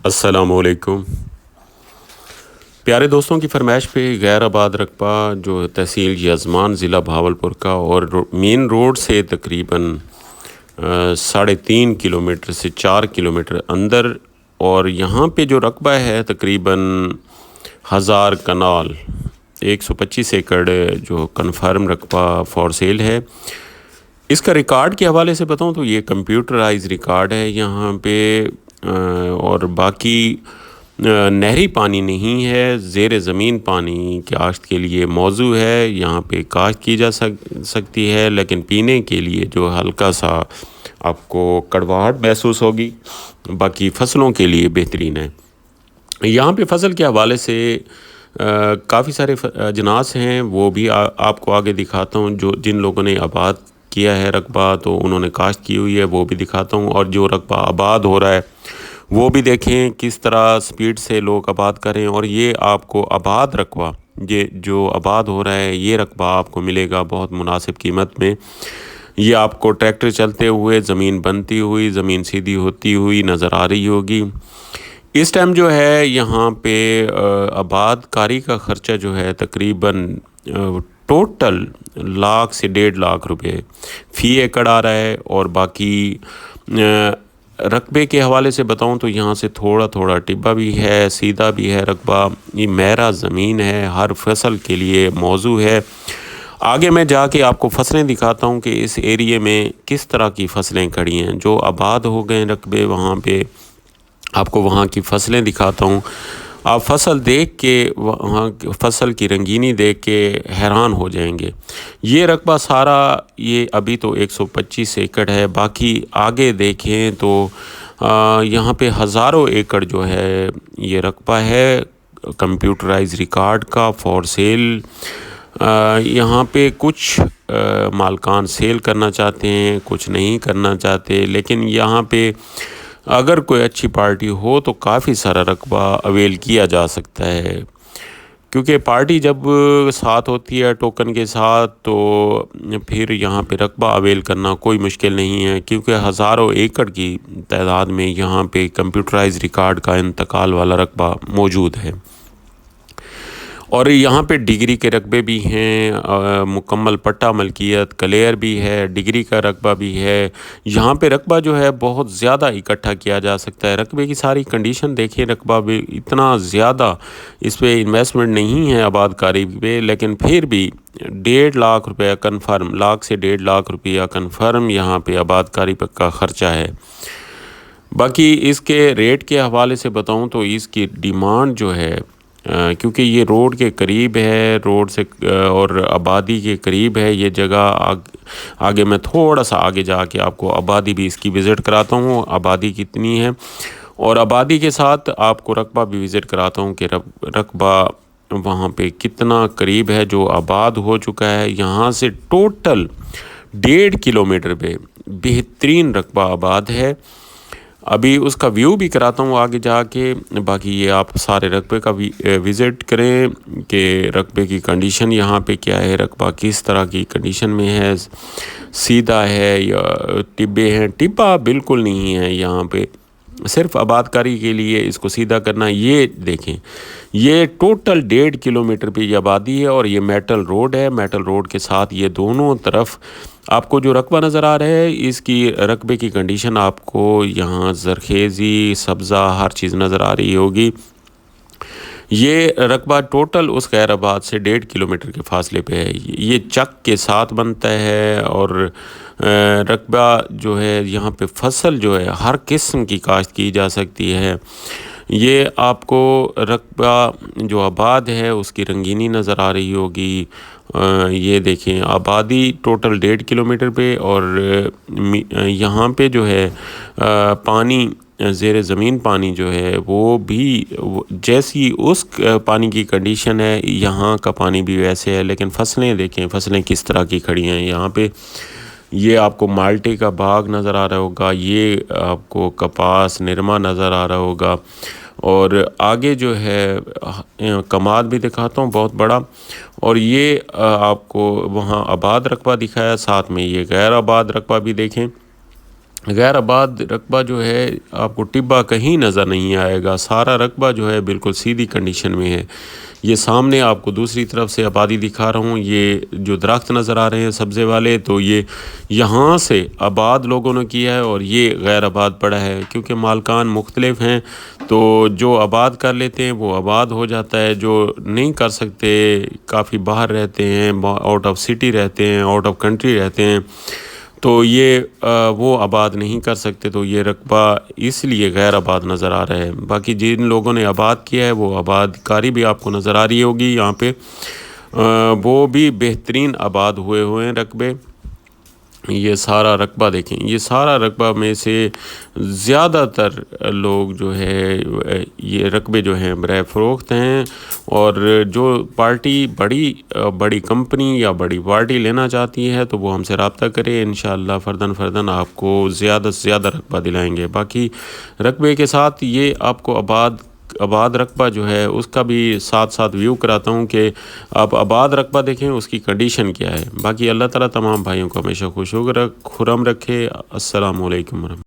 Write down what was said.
السلام علیکم پیارے دوستوں کی فرمائش پہ غیر آباد رقبہ جو تحصیل یزمان ضلع بھاولپور کا اور مین روڈ سے تقریباً 3.5 کلومیٹر سے 4 کلومیٹر اندر، اور یہاں پہ جو رقبہ ہے تقریباً 1000 کنال 125 ایکڑ جو کنفرم رقبہ فار سیل ہے۔ اس کا ریکارڈ کے حوالے سے بتاؤں تو یہ کمپیوٹرائز ریکارڈ ہے یہاں پہ، اور باقی نہری پانی نہیں ہے، زیر زمین پانی کاشت کے لیے موزوں ہے، یہاں پہ کاشت کی جا سکتی ہے، لیکن پینے کے لیے جو ہلکا سا آپ کو کڑواہٹ محسوس ہوگی، باقی فصلوں کے لیے بہترین ہے۔ یہاں پہ فصل کے حوالے سے کافی سارے اجناس ہیں، وہ بھی آپ کو آگے دکھاتا ہوں۔ جن لوگوں نے آباد کیا ہے رقبہ تو انہوں نے کاشت کی ہوئی ہے، وہ بھی دکھاتا ہوں، اور جو رقبہ آباد ہو رہا ہے وہ بھی دیکھیں کس طرح سپیڈ سے لوگ آباد کریں۔ اور یہ آپ کو آباد رقبہ، یہ جو آباد ہو رہا ہے یہ رقبہ آپ کو ملے گا بہت مناسب قیمت میں۔ یہ آپ کو ٹریکٹر چلتے ہوئے، زمین بنتی ہوئی، زمین سیدھی ہوتی ہوئی نظر آ رہی ہوگی۔ اس ٹائم جو ہے یہاں پہ آباد کاری کا خرچہ جو ہے تقریباً ٹوٹل 1 سے 1.5 لاکھ روپے فی ایکڑ آ رہا ہے۔ اور باقی رقبے کے حوالے سے بتاؤں تو یہاں سے تھوڑا تھوڑا ٹبا بھی ہے، سیدھا بھی ہے رقبہ، یہ میرا زمین ہے، ہر فصل کے لیے موزوں ہے۔ آگے میں جا کے آپ کو فصلیں دکھاتا ہوں کہ اس ایریے میں کس طرح کی فصلیں کھڑی ہیں۔ جو آباد ہو گئے رقبے وہاں پہ آپ کو وہاں کی فصلیں دکھاتا ہوں۔ آپ فصل دیکھ کے، وہاں فصل کی رنگینی دیکھ کے حیران ہو جائیں گے۔ یہ رقبہ سارا یہ ابھی تو 125 ایکڑ ہے، باقی آگے دیکھیں تو یہاں پہ ہزاروں ایکڑ جو ہے یہ رقبہ ہے کمپیوٹرائز ریکارڈ کا فار سیل۔ یہاں پہ کچھ مالکان سیل کرنا چاہتے ہیں، کچھ نہیں کرنا چاہتے، لیکن یہاں پہ اگر کوئی اچھی پارٹی ہو تو کافی سارا رقبہ اویل کیا جا سکتا ہے، کیونکہ پارٹی جب ساتھ ہوتی ہے ٹوکن کے ساتھ تو پھر یہاں پہ رقبہ اویل کرنا کوئی مشکل نہیں ہے، کیونکہ ہزاروں ایکڑ کی تعداد میں یہاں پہ کمپیوٹرائز ریکارڈ کا انتقال والا رقبہ موجود ہے۔ اور یہاں پہ ڈگری کے رقبے بھی ہیں، مکمل پٹا ملکیت کلیئر بھی ہے، ڈگری کا رقبہ بھی ہے۔ یہاں پہ رقبہ جو ہے بہت زیادہ اکٹھا کیا جا سکتا ہے۔ رقبے کی ساری کنڈیشن دیکھیں، رقبہ بھی اتنا زیادہ اس پہ انویسٹمنٹ نہیں ہے آباد کاری پہ، لیکن پھر بھی 1.5 لاکھ روپیہ کنفرم، 1 سے 1.5 لاکھ روپیہ کنفرم یہاں پہ آباد کاری کا خرچہ ہے۔ باقی اس کے ریٹ کے حوالے سے بتاؤں تو اس کی ڈیمانڈ جو ہے، کیونکہ یہ روڈ کے قریب ہے، روڈ سے اور آبادی کے قریب ہے یہ جگہ۔ آگے میں تھوڑا سا آگے جا کے آپ کو آبادی بھی اس کی وزٹ کراتا ہوں، آبادی کتنی ہے، اور آبادی کے ساتھ آپ کو رقبہ بھی وزٹ کراتا ہوں کہ رقبہ وہاں پہ کتنا قریب ہے جو آباد ہو چکا ہے۔ یہاں سے ٹوٹل 1.5 کلومیٹر پہ بہترین رقبہ آباد ہے۔ ابھی اس کا ویو بھی کراتا ہوں آگے جا کے۔ باقی یہ آپ سارے رقبے کا بھی وزٹ کریں کہ رقبے کی کنڈیشن یہاں پہ کیا ہے، رقبہ کس طرح کی کنڈیشن میں ہے، سیدھا ہے یا ٹبے ہیں۔ ٹبا بالکل نہیں ہے یہاں پہ، صرف آباد کاری کے لیے اس کو سیدھا کرنا۔ یہ دیکھیں، یہ ٹوٹل 1.5 کلومیٹر پہ یہ آبادی ہے، اور یہ میٹل روڈ ہے۔ میٹل روڈ کے ساتھ یہ دونوں طرف آپ کو جو رقبہ نظر آ رہا ہے، اس کی رقبے کی کنڈیشن آپ کو یہاں زرخیزی، سبزہ، ہر چیز نظر آ رہی ہوگی۔ یہ رقبہ ٹوٹل اس خیر آباد سے 1.5 کلومیٹر کے فاصلے پہ ہے۔ یہ چک کے ساتھ بنتا ہے، اور رقبہ جو ہے یہاں پہ فصل جو ہے ہر قسم کی کاشت کی جا سکتی ہے۔ یہ آپ کو رقبہ جو آباد ہے اس کی رنگینی نظر آ رہی ہوگی۔ یہ دیکھیں، آبادی ٹوٹل 1.5 کلومیٹر پہ، اور یہاں پہ جو ہے پانی، زیر زمین پانی جو ہے وہ بھی جیسی اس پانی کی کنڈیشن ہے یہاں کا پانی بھی ویسے ہے، لیکن فصلیں دیکھیں، فصلیں کس طرح کی کھڑی ہیں یہاں پہ۔ یہ آپ کو مالٹے کا باغ نظر آ رہا ہوگا، یہ آپ کو کپاس نرما نظر آ رہا ہوگا، اور آگے جو ہے کماد بھی دکھاتا ہوں بہت بڑا۔ اور یہ آپ کو وہاں آباد رقبہ دکھایا، ساتھ میں یہ غیر آباد رقبہ بھی دیکھیں۔ غیر آباد رقبہ جو ہے آپ کو ٹبہ کہیں نظر نہیں آئے گا، سارا رقبہ جو ہے بالکل سیدھی کنڈیشن میں ہے۔ یہ سامنے آپ کو دوسری طرف سے آبادی دکھا رہا ہوں، یہ جو درخت نظر آ رہے ہیں سبزے والے، تو یہ یہاں سے آباد لوگوں نے کیا ہے اور یہ غیر آباد پڑا ہے، کیونکہ مالکان مختلف ہیں تو جو آباد کر لیتے ہیں وہ آباد ہو جاتا ہے، جو نہیں کر سکتے، کافی باہر رہتے ہیں، آؤٹ آف سٹی رہتے ہیں، آؤٹ آف کنٹری رہتے ہیں، تو یہ وہ آباد نہیں کر سکتے، تو یہ رقبہ اس لیے غیر آباد نظر آ رہا ہے۔ باقی جن لوگوں نے آباد کیا ہے وہ آباد کاری بھی آپ کو نظر آ رہی ہوگی یہاں پہ، وہ بھی بہترین آباد ہوئے ہیں رقبے۔ یہ سارا رقبہ دیکھیں، یہ سارا رقبہ میں سے زیادہ تر لوگ جو ہے یہ رقبے جو ہیں برائے فروخت ہیں، اور جو پارٹی بڑی کمپنی یا بڑی پارٹی لینا چاہتی ہے تو وہ ہم سے رابطہ کرے، انشاءاللہ فرداً آپ کو زیادہ سے زیادہ رقبہ دلائیں گے۔ باقی رقبے کے ساتھ یہ آپ کو آباد رقبہ جو ہے اس کا بھی ساتھ ویو کراتا ہوں کہ آپ آباد رقبہ دیکھیں اس کی کنڈیشن کیا ہے۔ باقی اللہ تعالیٰ تمام بھائیوں کو ہمیشہ خوش خرم رکھے۔ السلام علیکم ورحمۃ اللہ۔